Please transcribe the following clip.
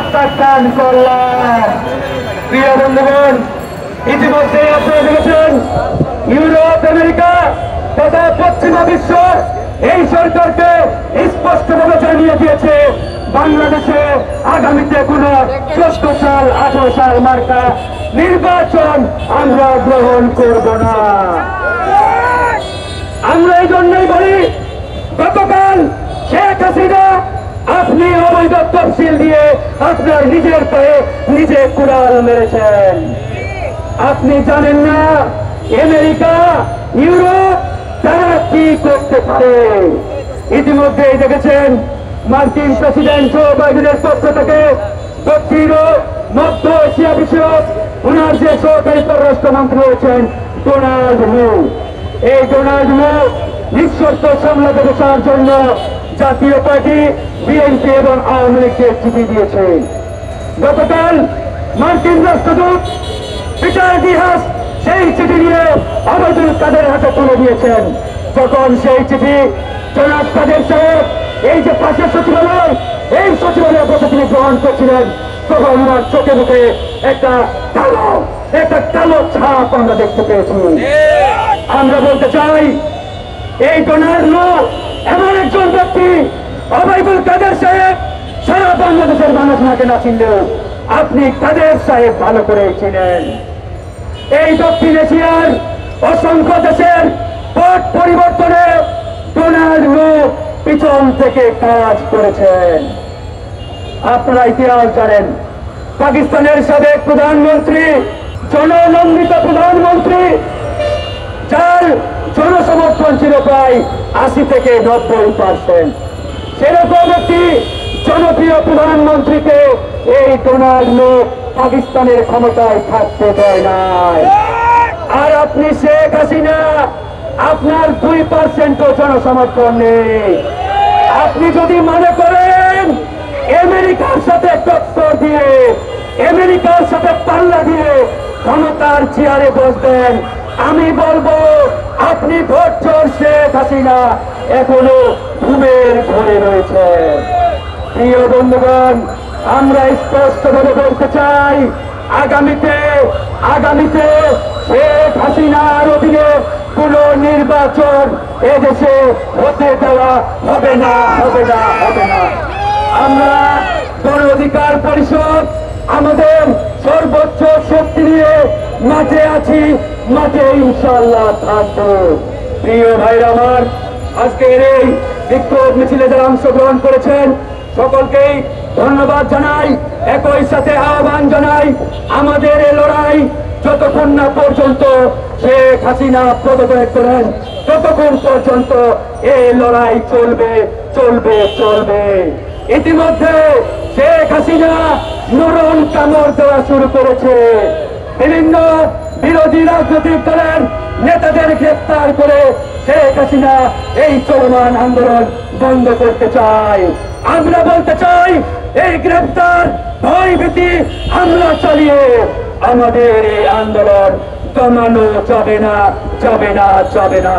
প্রত্যাখ্যান করলাম। প্রিয় বন্ধুগণ, ইতিমধ্যে আপনারা দেখেছেন ইউরোপ, আমেরিকা তথা পশ্চিমা বিশ্ব এই সরকারকে স্পষ্টভাবে জানিয়ে দিয়েছে বাংলাদেশে আগামীতে কোন 14 সাল 18 সাল মার্কা নির্বাচন আমরা গ্রহণ করব না। আমরা এই জন্যই বলি, গতকাল শেখ হাসিনা আপনি অবৈধ তফসিল দিয়ে আপনার নিজের পায়ে নিজে কুড়াল মেরেছেন। আপনি জানেন না আমেরিকা, ইউরোপ তারা কি করতে পারে। ইতিমধ্যে দেখেছেন মার্কিন প্রেসিডেন্ট জো বাইডেনের পক্ষ থেকে দক্ষিণ ও মধ্য এশিয়া বিষয়ক ওনার যে সহকারী পররাষ্ট্রমন্ত্রী রয়েছেন ডোনাল্ড মু, এই ডোনাল্ড মু নিঃশর্ত সামলাতে বসার জন্য জাতীয় পার্টি, বিএনপি এবং আওয়ামী লীগকে চিঠি দিয়েছে। গতকাল মার্কিন রাষ্ট্রদূত পিটার ডিহাস সেই চিঠি নিয়ে আবদুল কাদের হাতে তুলে দিয়েছেন। যখন সেই চিঠি জনাব কাদের সাহেব এই যে পাশের সচিবালয়, এই সচিবালয় বসে তিনি গ্রহণ করছিলেন, তখন ওনার চোখে মুখে একটা কালো ছাপ আমরা দেখতে পেয়েছি। আমরা বলতে চাই, এই ডোনাল্ড মু এমন একজন ব্যক্তি, আবদুল কাদের সাহেব সারা বাংলাদেশের মানুষ নাকে না চিনলেও আপনি কাদের সাহেব ভালো করে চিনেন। এই দক্ষিণ এশিয়ার অসংখ্য দেশের পট পরিবর্তনে ডোনাল্ড মু পিছন থেকে কাজ করেছেন। আপনারা ইতিহাস জানেন, পাকিস্তানের সাবেক প্রধানমন্ত্রী, জননন্দিত প্রধানমন্ত্রী, যার জনসমর্থন ছিল প্রায় 80 থেকে 90%, সেরকম একটি জনপ্রিয় প্রধানমন্ত্রীকে এই ডোনাল্ড মু পাকিস্তানের ক্ষমতায় থাকতে দেয় নাই। আর আপনি শেখ হাসিনা, আপনার 2% জনসমর্থন নেই। আপনি যদি মনে করেন আমেরিকার সাথে টক্কর দিয়ে, আমেরিকার সাথে পাল্লা দিয়ে ক্ষমতার চেয়ারে বসবেন, আমি বলবো আপনি ভোটচোর শেখ হাসিনা এখনো ঘুমের ঘরে রয়েছে। প্রিয় বন্ধুগণ, আমরা স্পষ্টভাবে বলতে চাই, আগামীতে শেখ হাসিনার অধীনে কোন নির্বাচন এদেশে হতে দেওয়া হবে না। আমরা গণ অধিকার পরিষদ আমাদের সর্বোচ্চ শক্তি নিয়ে মাঠে আছি, মাঠে ইনশাআল্লাহ থাকবো। প্রিয় ভাইরা আমার, আজকের এই বিক্ষোভ মিছিলে যারা অংশগ্রহণ করেছেন সকলকেই ধন্যবাদ জানাই। একই সাথে আহ্বান জানাই, আমাদের এই লড়াই যতক্ষণ না পর্যন্ত শেখ হাসিনা পদত্যাগ করেন ততক্ষণ পর্যন্ত এই লড়াই চলবে। ইতিমধ্যে শেখ হাসিনা নরম কামড় দেওয়া শুরু করেছে। বিভিন্ন বিরোধী রাজনৈতিক দলের নেতাদের গ্রেপ্তার করে শেখ হাসিনা এই চলমান আন্দোলন বন্ধ করতে চায়। আমরা বলতে চাই, এই গ্রেপ্তার, ভয়ভীতি, হামলা চালিয়ে আমাদের এই আন্দোলন দমানো যাবে না।